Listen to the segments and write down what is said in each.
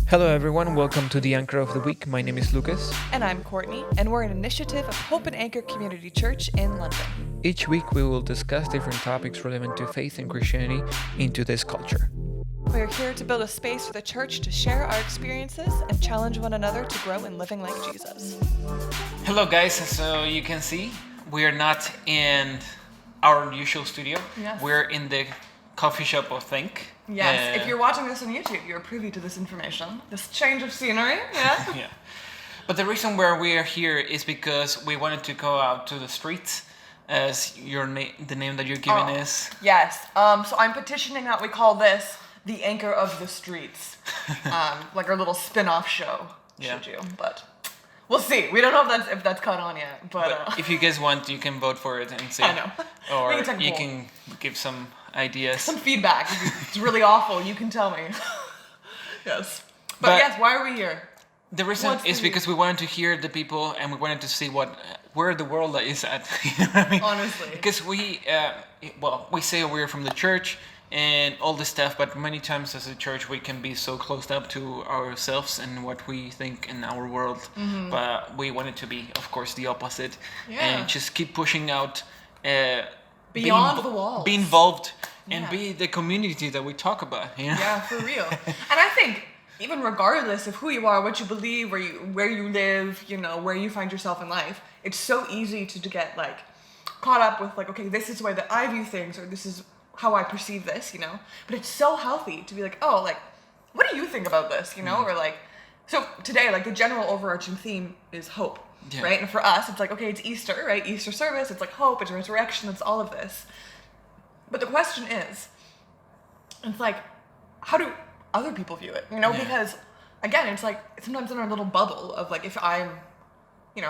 Hello everyone, welcome to the Anchor of the Week. My name is Lucas. And I'm Courtney, and we're an initiative of Hope and Anchor Community Church in London. Each week we will discuss different topics relevant to faith and Christianity in today's culture. We're here to build a space for the church to share our experiences and challenge one another to grow in living like Jesus. Hello guys, so you can see we're not in our usual studio. Yes. We're in the coffee shop of Think. Yes, if you're watching this on YouTube, you're privy to this information. This change of scenery, yeah? Yeah. But the reason why we are here is because we wanted to go out to the streets, as the name that you're giving is. Yes, so I'm petitioning that we call this the Anchor of the Streets. Like our little spin-off show, should you? But we'll see. We don't know if that's caught on yet. But if you guys want, you can vote for it and see. I know. Or We can you can give some ideas. some feedback. If it's really awful, you can tell me. Yes. But yes, why are we here? The reason is because we wanted to hear the people and we wanted to see where the world is at. You know what I mean? Honestly. Because we say we're from the church and all this stuff, but many times as a church we can be so closed up to ourselves and what we think in our world. Mm-hmm. But we wanted to be, of course, the opposite and just keep pushing out. Beyond the walls. Be involved and be the community that we talk about. You know? Yeah, for real. And I think even regardless of who you are, what you believe, where you live, where you find yourself in life, it's so easy to get caught up with okay, this is the way that I view things, or this is how I perceive this, But it's so healthy to be what do you think about this, Or so today, the general overarching theme is hope. Yeah. Right? And for us, it's okay, it's Easter, right? Easter service, it's hope, it's resurrection, it's all of this. But the question is, it's how do other people view it? Because, again, it's sometimes in our little bubble of if I'm,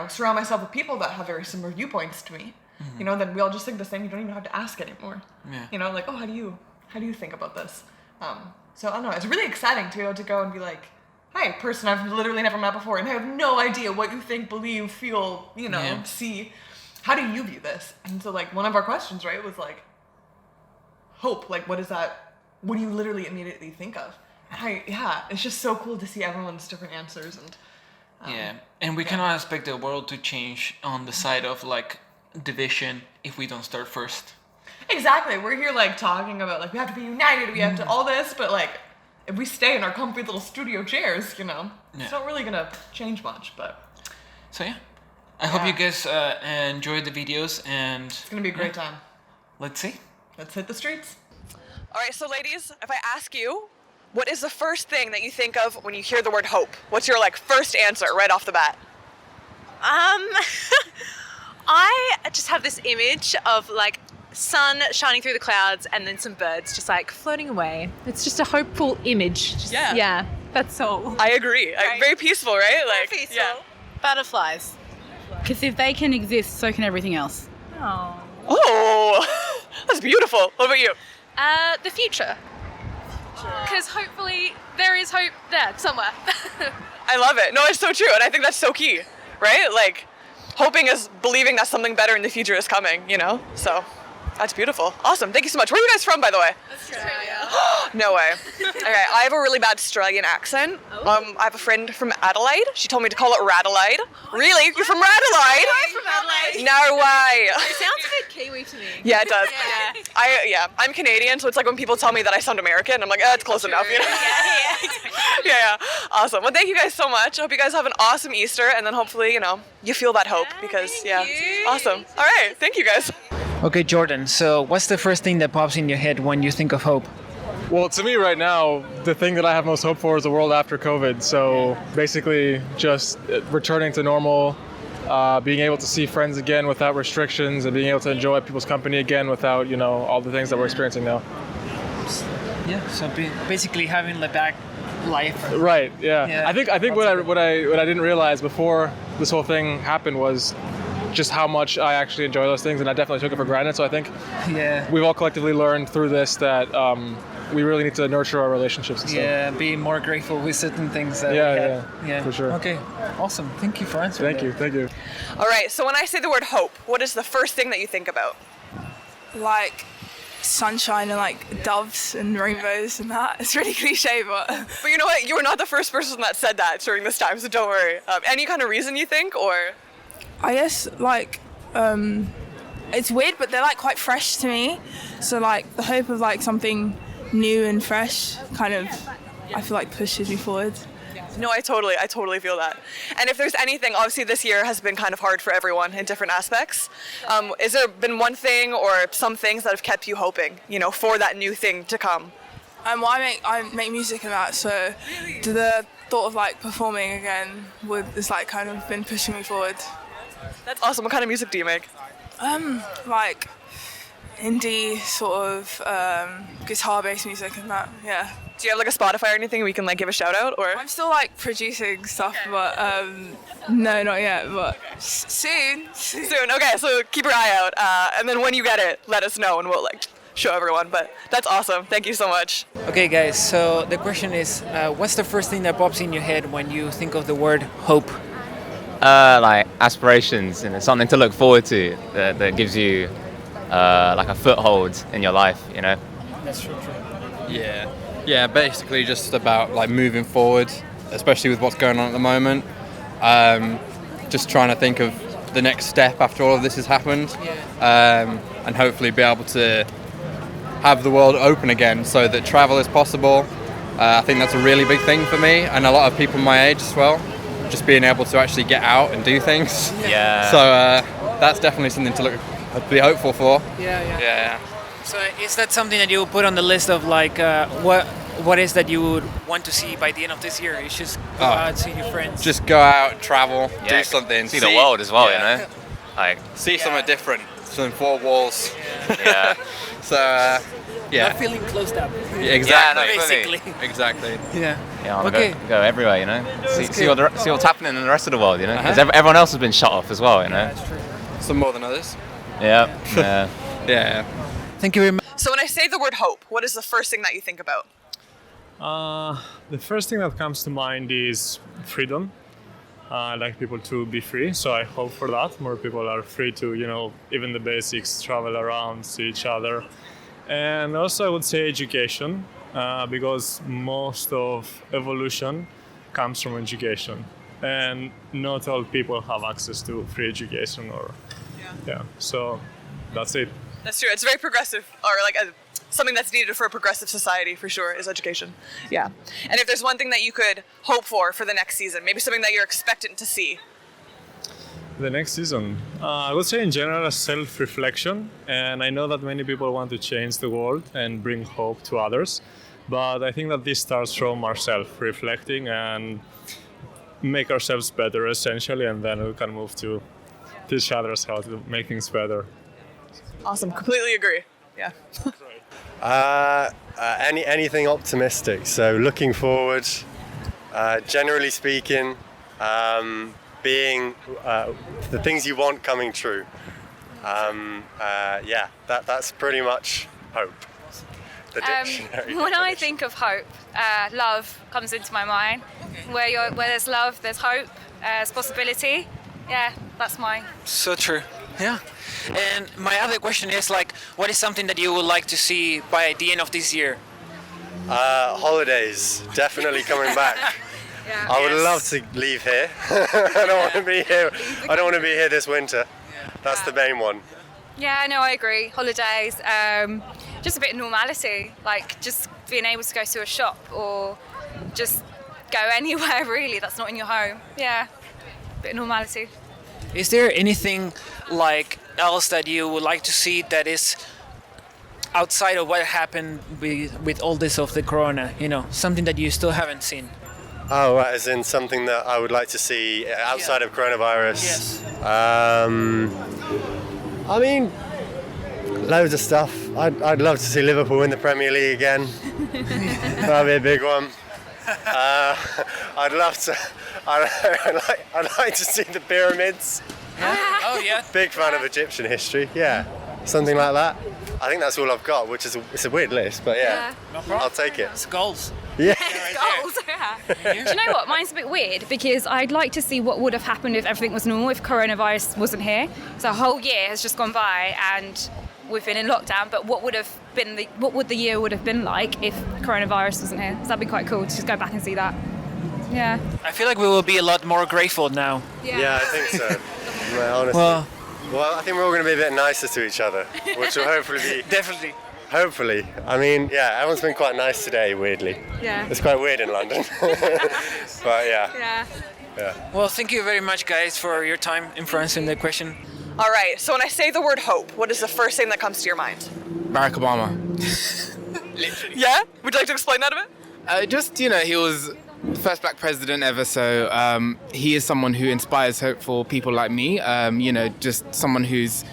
surround myself with people that have very similar viewpoints to me, mm-hmm. Then we all just think the same. You don't even have to ask anymore. Yeah. Oh, how do you think about this? So I don't know, it's really exciting to be able to go and be hi, person I've literally never met before, and I have no idea what you think, believe, feel, see. How do you view this? And so, one of our questions, right, was hope. What is that? What do you literally immediately think of? And it's just so cool to see everyone's different answers. And and we cannot expect the world to change on the side of division if we don't start first. Exactly. We're here talking about we have to be united, we have to all this, but if we stay in our comfy little studio chairs, it's not really gonna change much. But so I hope you guys enjoyed the videos, and it's gonna be a great time. Let's see. Let's hit the streets. All right, so ladies, if I ask you, what is the first thing that you think of when you hear the word hope? What's your first answer right off the bat? I just have this image of sun shining through the clouds and then some birds just floating away. It's just a hopeful image. Yeah, that's all. I agree. Right. Very peaceful, right? Very peaceful. Yeah. Butterflies. Because if they can exist, so can everything else. Oh, that's beautiful. What about you? The future. Because hopefully there is hope there somewhere. I love it. No, it's so true. And I think that's so key, right? Hoping is believing that something better in the future is coming, So that's beautiful. Awesome. Thank you so much. Where are you guys from, by the way? Australia. No way. Okay, I have a really bad Australian accent. I have a friend from Adelaide. She told me to call it Radelaide. Really? You're from Radelaide? I'm from Adelaide. No way. It sounds a bit Kiwi to me. Yeah, it does. Yeah. I'm Canadian, so it's when people tell me that I sound American, I'm it's close enough, Yeah. Awesome. Well, thank you guys so much. I hope you guys have an awesome Easter, and then hopefully, you feel that hope because, thank you. Awesome. All right. Thank you guys. Okay, Jordan, so what's the first thing that pops in your head when you think of hope? Well, to me right now, the thing that I have most hope for is a world after COVID. So basically just returning to normal, being able to see friends again without restrictions, and being able to enjoy people's company again without, all the things that we're experiencing now. Yeah, so basically having the back life. Right, yeah. I think what I didn't realize before this whole thing happened was just how much I actually enjoy those things, and I definitely took it for granted. So I think we've all collectively learned through this that we really need to nurture our relationships and stuff. Be more grateful with certain things that we had. Yeah, for sure. Okay, awesome. Thank you for answering Thank you. All right, so when I say the word hope, what is the first thing that you think about? sunshine and like doves and rainbows and that. It's really cliche, but But you know what? You were not the first person that said that during this time, so don't worry. Any kind of reason you think, or? I guess like it's weird, but they're like quite fresh to me. So like the hope of like something new and fresh kind of, I feel like pushes me forward. No, I totally feel that. And if there's anything, obviously this year has been kind of hard for everyone in different aspects. Has there been one thing or some things that have kept you hoping, you know, for that new thing to come? Well, I make music and that, so the thought of like performing again is like kind of been pushing me forward. That's awesome. What kind of music do you make? Like indie sort of guitar-based music and that. Yeah. Do you have like a Spotify or anything we can like give a shout out, or? I'm still like producing stuff, but no, not yet. But soon. Soon. Okay, so keep your eye out, and then when you get it, let us know, and we'll like show everyone. But that's awesome. Thank you so much. Okay, guys, so the question is, what's the first thing that pops in your head when you think of the word hope? Like aspirations and something to look forward to that gives you like a foothold in your life, you know? That's true. Yeah, basically just about like moving forward, especially with what's going on at the moment. Just trying to think of the next step after all of this has happened, and hopefully be able to have the world open again so that travel is possible. I think that's a really big thing for me and a lot of people my age as well, just being able to actually get out and do things. Yeah. So that's definitely something to be hopeful for. Yeah. So is that something that you would put on the list of like what is that you would want to see by the end of this year? It's just go out, see your friends. Just go out, travel, do something. See the world as well, you know? Like see something different, some four walls. Yeah. So Not feeling closed up. Exactly. Yeah, no, basically. Exactly. Yeah. Yeah, Okay. go everywhere, you know? See what's happening in the rest of the world, you know? Because everyone else has been shut off as well, you know? That's true. Some more than others. Yeah. Yeah. Thank you very much. So when I say the word hope, what is the first thing that you think about? The first thing that comes to mind is freedom. I like people to be free, so I hope for that. More people are free to, you know, even the basics, travel around, see each other. And also I would say education, because most of evolution comes from education. And not all people have access to free education so that's it. That's true. It's very progressive, or like something that's needed for a progressive society for sure is education. Yeah. And if there's one thing that you could hope for the next season, maybe something that you're expectant to see. The next season, I would say in general a self-reflection, and I know that many people want to change the world and bring hope to others, but I think that this starts from ourselves reflecting and make ourselves better essentially, and then we can move to teach others how to make things better. Awesome. Completely agree. Yeah. Anything optimistic. So looking forward, generally speaking, being the things you want coming true. That's pretty much hope. The dictionary. When I think of hope, love comes into my mind. Where there's love, there's hope, there's possibility. Yeah, that's mine. So true. Yeah. And my other question is like, what is something that you would like to see by the end of this year? Holidays, definitely coming back. I would love to leave here. I don't want to be here. I don't want to be here this winter. That's the main one. Yeah, no, I agree. Holidays, just a bit of normality, like just being able to go to a shop or just go anywhere really that's not in your home. Yeah, a bit of normality. Is there anything like else that you would like to see that is outside of what happened with all this of the corona, you know, something that you still haven't seen? Oh, right, as in something that I would like to see outside of coronavirus? Yes. I mean, loads of stuff. I'd love to see Liverpool win the Premier League again. That'd be a big one. I'd like to see the pyramids. Oh yeah. Big fan of Egyptian history. Yeah, something like that. I think that's all I've got, which is it's a weird list, but yeah. No problem. I'll take it. It's goals. Yeah. Goals, yeah. Do you know what? Mine's a bit weird because I'd like to see what would have happened if everything was normal, if coronavirus wasn't here. So a whole year has just gone by and we've been in lockdown, but what would the year would have been like if coronavirus wasn't here? So that'd be quite cool to just go back and see that. Yeah. I feel like we will be a lot more grateful now. Yeah, I think so. Well, honestly. Well, I think we're all going to be a bit nicer to each other, which will hopefully be... Definitely. Hopefully. I mean, yeah, everyone's been quite nice today, weirdly. Yeah. It's quite weird in London. But yeah. Well, thank you very much, guys, for your time in answering the question. All right, so when I say the word hope, what is the first thing that comes to your mind? Barack Obama. Yeah? Would you like to explain that a bit? Just, he was the first black president ever, so he is someone who inspires hope for people like me. Just someone who's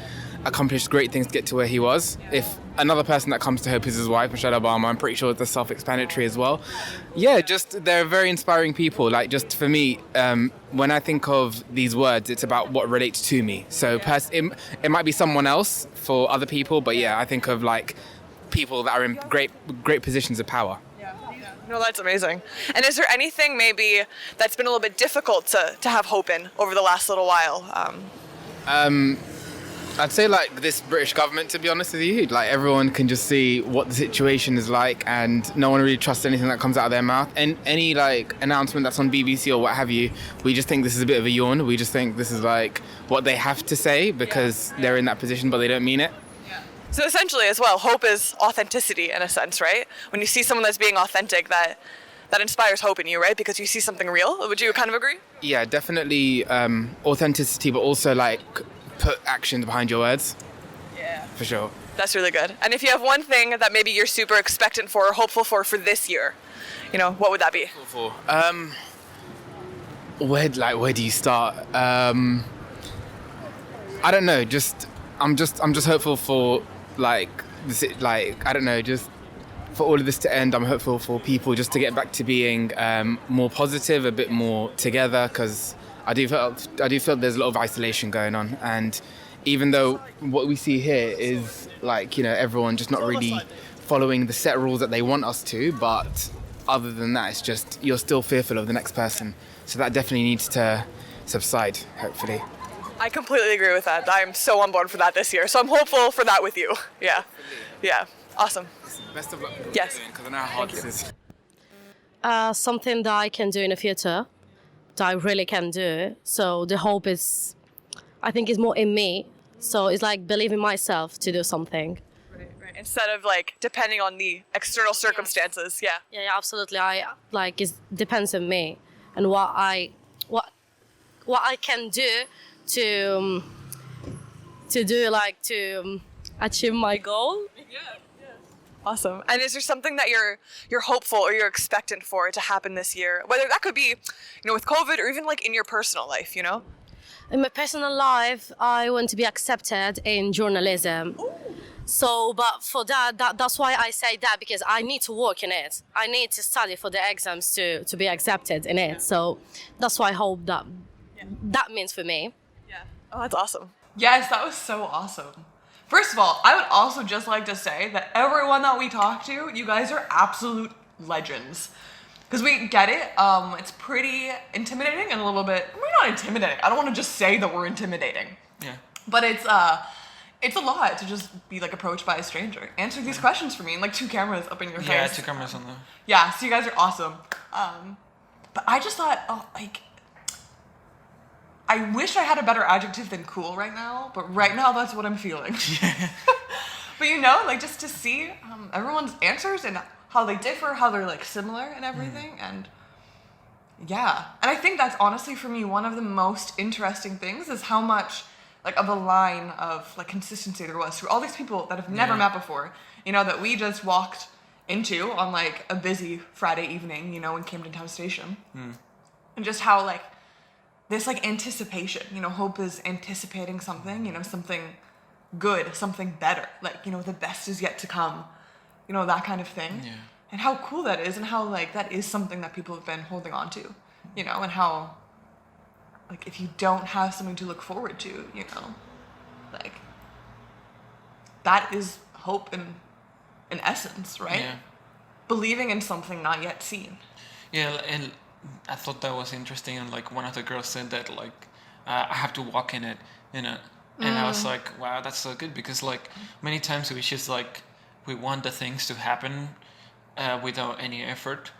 accomplished great things to get to where he was. If another person that comes to hope is his wife, Michelle Obama, I'm pretty sure it's self-explanatory as well. Yeah, just they're very inspiring people. Like, just for me, when I think of these words, it's about what relates to me. So it might be someone else for other people, but yeah, I think of like people that are in great positions of power. No, that's amazing. And is there anything maybe that's been a little bit difficult to have hope in over the last little while? I'd say like this British government, to be honest with you, like everyone can just see what the situation is like and no one really trusts anything that comes out of their mouth. And any like announcement that's on BBC or what have you, we just think this is a bit of a yawn. We just think this is like what they have to say because they're in that position, but they don't mean it. So essentially as well, hope is authenticity in a sense, right? When you see someone that's being authentic, that inspires hope in you, right? Because you see something real. Would you kind of agree? Yeah, definitely authenticity, but also like put actions behind your words. Yeah. For sure. That's really good. And if you have one thing that maybe you're super expectant for or hopeful for this year, what would that be? Where do you start? I don't know. I'm just hopeful for just for all of this to end. I'm hopeful for people just to get back to being more positive, a bit more together, because I do feel there's a lot of isolation going on, and even though what we see here is everyone just not really following the set rules that they want us to, but other than that, it's just you're still fearful of the next person. So that definitely needs to subside, hopefully. I completely agree with that. I'm so on board for that this year. So I'm hopeful for that with you. Yeah. Yeah. Awesome. Best of luck. Yes. Because I know how hard this is. Something that I can do in the future, that I really can do. So the hope is, I think, is more in me. So it's like believing myself to do something. Right. Instead of depending on the external circumstances. Yeah. Yeah, absolutely. It depends on me and what I can do to achieve my goal. Yeah. Awesome. And is there something that you're hopeful or you're expectant for to happen this year? Whether that could be, with COVID or even in your personal life, In my personal life, I want to be accepted in journalism. Ooh. So, but for that's why I say that, because I need to work in it. I need to study for the exams to be accepted in it. So that's why I hope that means for me. Yeah. Oh, that's awesome. Yes, that was so awesome. First of all, I would also just like to say that everyone that we talk to, you guys are absolute legends. Because we get it. It's pretty intimidating and a little bit, not intimidating. I don't want to just say that we're intimidating. Yeah. But it's a lot to just be approached by a stranger. Answer these questions for me and 2 cameras up in your face. Yeah, 2 cameras on there. Yeah, so you guys are awesome. But I just thought, I wish I had a better adjective than cool right now, but right now that's what I'm feeling. But just to see everyone's answers and how they differ, how they're similar and everything, and yeah. And I think that's honestly for me one of the most interesting things is how much of a line of consistency there was through all these people that have never met before, that we just walked into on a busy Friday evening, in Camden Town station. And just how this anticipation, hope is anticipating something, something good, something better, the best is yet to come, that kind of thing. Yeah. And how cool that is, and how that is something that people have been holding on to, and how if you don't have something to look forward to, that is hope in essence, right? Yeah. Believing in something not yet seen. Yeah, and I thought that was interesting, and one of the girls said that I have to walk in it And I was like, wow, that's so good, because like many times we just like we want the things to happen without any effort.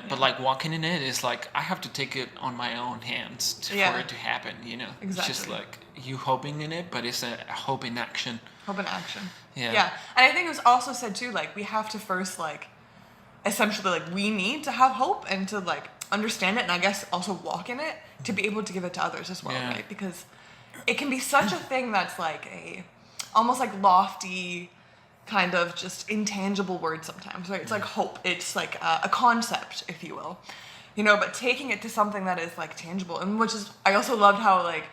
But like walking in it is like I have to take it on my own hands for it to happen, you know. Exactly. It's just like you hoping in it, but it's a hope in action. Hope in action. Yeah. Yeah. And I think it was also said too, like we have to first like essentially like we need to have hope and to like understand it, and I guess also walk in it to be able to give it to others as well, right? Because it can be such a thing that's like a almost like lofty kind of just intangible word sometimes, right? It's like hope. It's like a concept, if you will, you know, but taking it to something that is like tangible, and which is, I also loved how like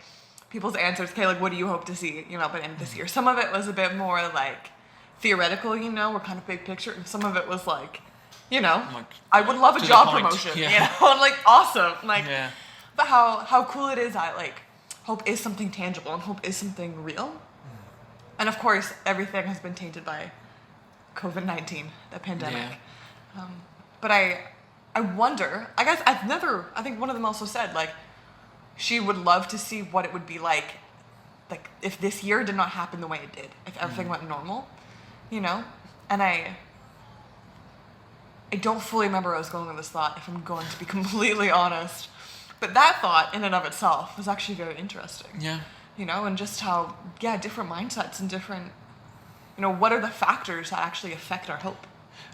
people's answers, okay, like what do you hope to see, you know, by the end of this year? Some of it was a bit more like theoretical, you know, or kind of big picture, and some of it was like, you know, like, I would love a job promotion, you know, and like awesome, like, but how cool it is that like hope is something tangible and hope is something real. And of course, everything has been tainted by COVID-19, the pandemic. Yeah. But I wonder, I guess I think one of them also said, like, she would love to see what it would be like if this year did not happen the way it did, if everything went normal, you know? And I don't fully remember where I was going with this thought, if I'm going to be completely honest. But that thought, in and of itself, was actually very interesting. Yeah. You know, and just how, different mindsets and different, you know, what are the factors that actually affect our hope?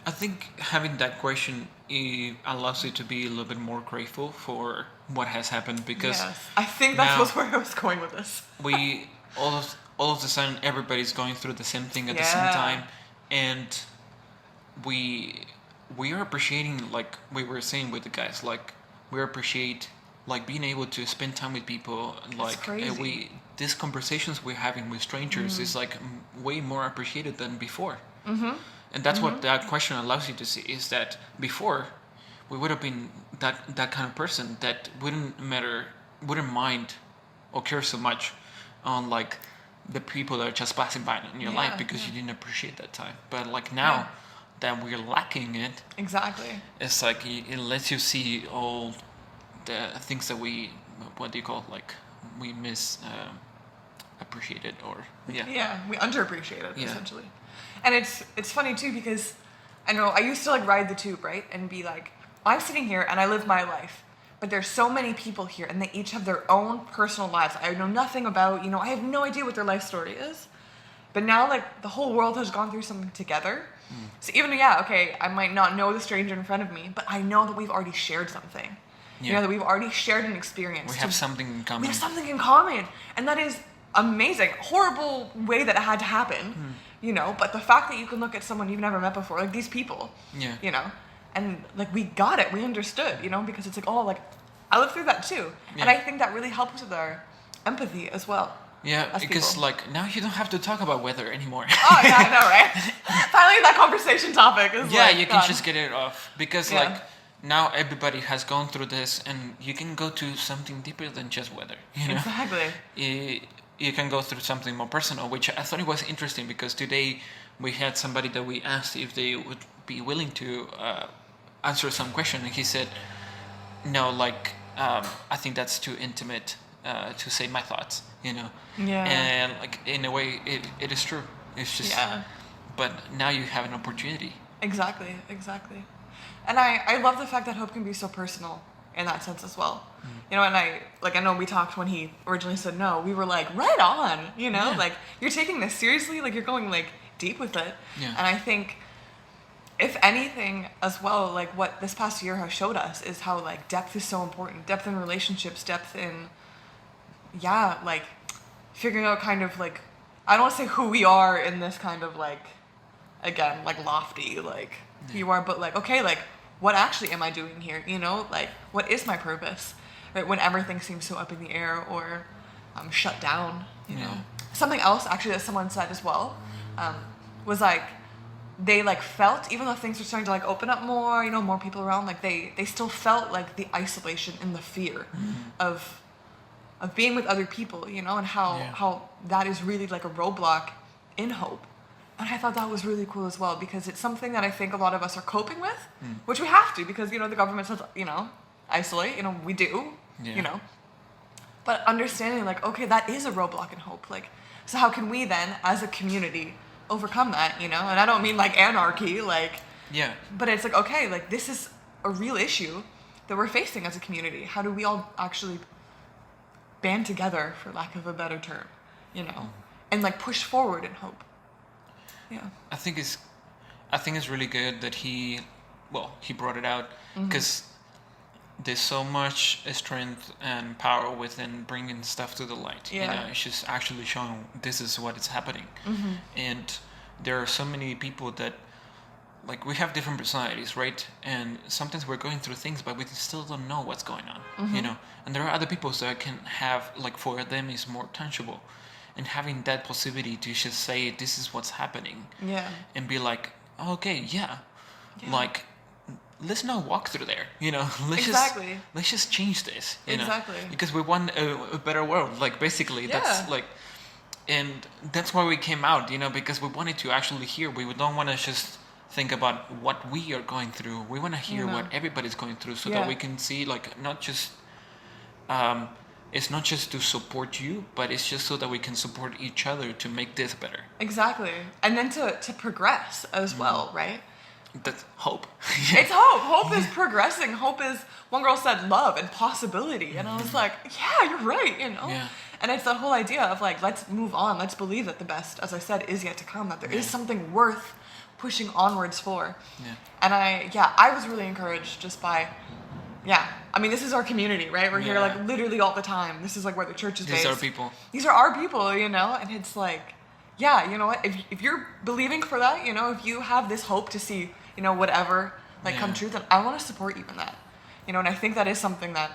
I think having that question allows you to be a little bit more grateful for what has happened, because I think that's where I was going with this. We all of a sudden everybody's going through the same thing at the same time, and we are appreciating, like we were saying with the guys, like we appreciate like being able to spend time with people, like these conversations we're having with strangers is like way more appreciated than before. And that's what that question allows you to see, is that before we would have been that kind of person that wouldn't mind or care so much on like the people that are just passing by in your life, because you didn't appreciate that time. But like now that we're lacking it, it's like it lets you see all the things that we miss appreciated, or we underappreciated essentially. And it's funny too, because I know I used to like ride the tube, right, and be like, I'm sitting here and I live my life, but there's so many people here and they each have their own personal lives I know nothing about, you know, I have no idea what their life story is. But now like the whole world has gone through something together. So even I might not know the stranger in front of me, but I know that we've already shared something. You know, that we've already shared an experience. We have something in common. We have something in common. And that is amazing. Horrible way that it had to happen, you know, but the fact that you can look at someone you've never met before, like these people, you know, and like we got it, we understood, you know, because it's like, oh, like I lived through that too. And I think that really helps with our empathy as well. Yeah, because like now you don't have to talk about weather anymore. Oh yeah, I know, right? Finally that conversation topic is you can just get it off, because like now everybody has gone through this, and you can go to something deeper than just weather, you know? Exactly. You can go through something more personal, which I thought it was interesting, because today we had somebody that we asked if they would be willing to answer some question, and he said, no, like, I think that's too intimate to say my thoughts, you know? Yeah. And like, in a way, it is true. It's just, but now you have an opportunity. Exactly. And I love the fact that hope can be so personal in that sense as well. You know, and I know we talked when he originally said no, we were like, right on, you know, like you're taking this seriously, like you're going like deep with it. And I think if anything as well, like what this past year has showed us is how like depth is so important. Depth in relationships, depth in, like figuring out kind of like, I don't want to say who we are in this kind of like, again, like lofty, like you are, but like, okay, like what actually am I doing here? You know, like what is my purpose? Right, when everything seems so up in the air or shut down, you know. Something else actually that someone said as well was like they like felt, even though things were starting to like open up more, you know, more people around, like they still felt like the isolation and the fear of being with other people, you know, and how that is really like a roadblock in hope. And I thought that was really cool as well, because it's something that I think a lot of us are coping with, which we have to, because, you know, the government says, you know, isolate, you know, we do, you know. But understanding like, okay, that is a roadblock in hope. Like, so how can we then, as a community, overcome that, And I don't mean like anarchy, like, Yeah. but it's like, okay, like this is a real issue that we're facing as a community. How do we all actually band together, for lack of a better term, and like push forward in hope? Yeah. I think it's really good that he brought it out, because there's so much strength and power within bringing stuff to the light. Yeah. It's just actually showing this is what is happening. And there are so many people that, like, we have different personalities, right? And sometimes we're going through things, but we still don't know what's going on, And there are other people that can have, like, for them is more tangible. And having that possibility to just say, this is what's happening. Yeah. And be like, okay, like, let's not walk through there, let's just change this, Exactly. because we want a better world, like, basically. That's like, and that's why we came out, because we wanted to actually hear. We don't want to just think about what we are going through. We want to hear what everybody's going through, so that we can see, like, not just it's not just to support you, but it's just so that we can support each other to make this better. Exactly. And then to progress as well, right? That's hope. It's hope. Hope is progressing. Hope is, one girl said, love and possibility. And I was like, yeah, you're right, Yeah. And it's that whole idea of like, let's move on. Let's believe that the best, as I said, is yet to come, that there is something worth pushing onwards for. Yeah. And I was really encouraged just by, I mean, this is our community, right? We're here like literally all the time. This is like where the church is based. These are people. These are our people, And it's like, you know what? If you're believing for that, if you have this hope to see, whatever, like come true, then I want to support you in that. And I think that is something that,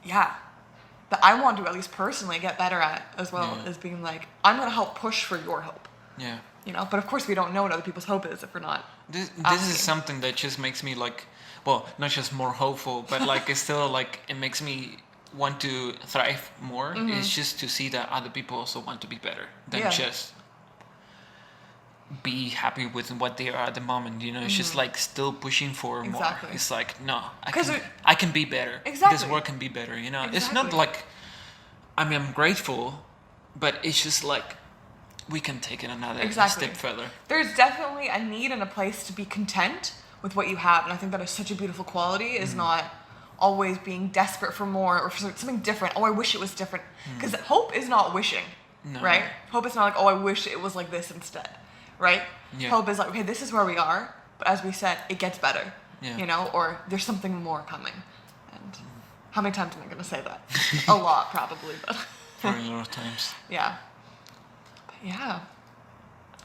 that I want to at least personally get better at as well, is being like, I'm going to help push for your hope. Yeah. But of course we don't know what other people's hope is if we're not. This is something that just makes me like, well, not just more hopeful, but like it's still like, it makes me want to thrive more. It's just to see that other people also want to be better than just be happy with what they are at the moment. It's just like still pushing for more. It's like, no, I can be better. Exactly. This work can be better. Exactly. It's not like, I mean, I'm grateful, but it's just like, we can take it another step further. There's definitely a need and a place to be content with what you have, and I think that is such a beautiful quality, is not always being desperate for more or for something different. Oh, I wish it was different. Because hope is not wishing, right? Hope is not like, oh, I wish it was like this instead, right? Yeah. Hope is like, okay, this is where we are, but as we said, it gets better, or there's something more coming. And how many times am I going to say that? A lot, probably, but Very a lot of times. Yeah. Yeah.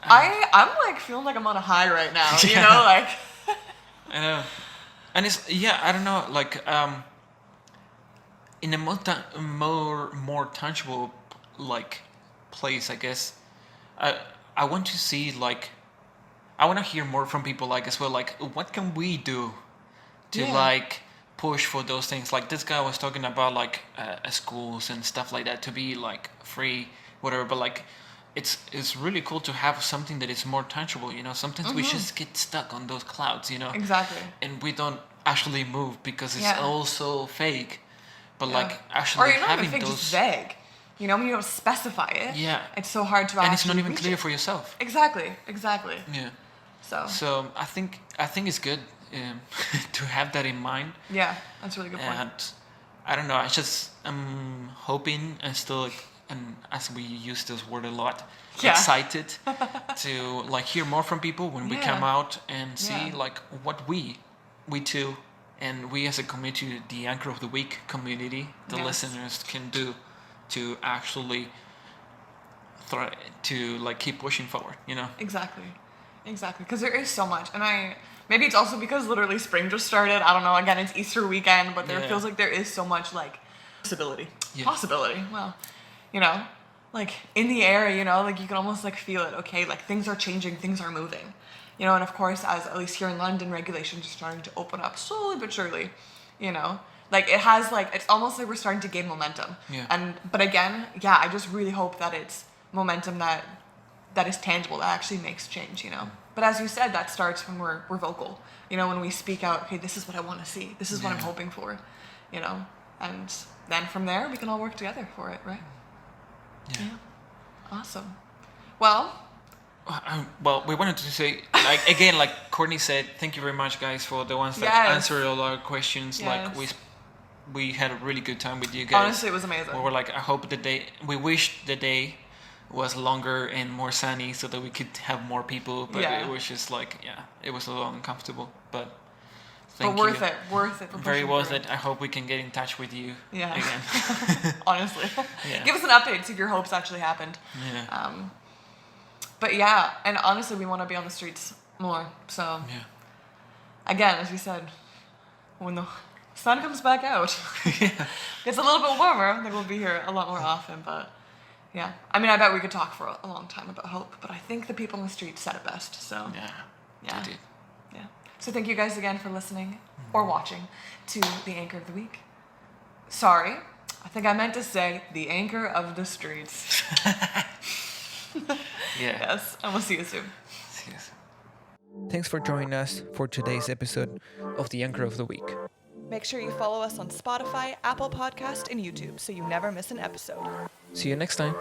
I'm like feeling like I'm on a high right now, like. I know. And it's, I don't know, like, in a more tangible, like, place, I guess, I want to see, like, I want to hear more from people, like, as well, like, what can we do to, like, push for those things? Like, this guy was talking about, like, schools and stuff like that to be, like, free, whatever, but, like, it's really cool to have something that is more tangible, Sometimes we just get stuck on those clouds, Exactly. And we don't actually move because it's all so fake. But like actually or you're not having even fake, those, just vague. When you don't specify it. Yeah. It's so hard to. And it's not even clear for yourself. Exactly. Yeah. So I think it's good to have that in mind. Yeah, that's a really good point. And I don't know. I'm hoping and still. And as we use this word a lot, excited to like hear more from people when we come out and see like what we too, and we as a community, the Anchor of the Week community, the listeners can do to actually to like keep pushing forward, Exactly, because there is so much, and maybe it's also because literally spring just started. I don't know. Again, it's Easter weekend, but there feels like there is so much like possibility. Well. Like in the air, like you can almost like feel it. Okay, like things are changing, things are moving, and of course, as at least here in London, regulations are starting to open up slowly but surely, like it has like, it's almost like we're starting to gain momentum. But again, I just really hope that it's momentum that is tangible, that actually makes change, But as you said, that starts when we're vocal, when we speak out. Okay, this is what I want to see. This is what I'm hoping for, And then from there, we can all work together for it, right? Yeah. Awesome. Well, we wanted to say, like, again, like Courtney said, thank you very much, guys, for the ones that answered all our questions. Like, we had a really good time with you guys. Honestly, it was amazing. We were like, we wish the day was longer and more sunny so that we could have more people, but it was just like, it was a little uncomfortable, but thank you. Worth it. Very worth it. I hope we can get in touch with you again. Honestly. Give us an update, see if your hopes actually happened. Yeah. But and honestly, we want to be on the streets more. So, again, as we said, when the sun comes back out, gets a little bit warmer, then we'll be here a lot more often. But, I mean, I bet we could talk for a long time about hope, but I think the people on the streets said it best. So, they did. Yeah. So thank you guys again for listening or watching to the Anchor of the Week. Sorry, I think I meant to say the Anchor of the Streets. Yes, and we'll see you soon. Thanks for joining us for today's episode of the Anchor of the Week. Make sure you follow us on Spotify, Apple Podcast, and YouTube so you never miss an episode. See you next time.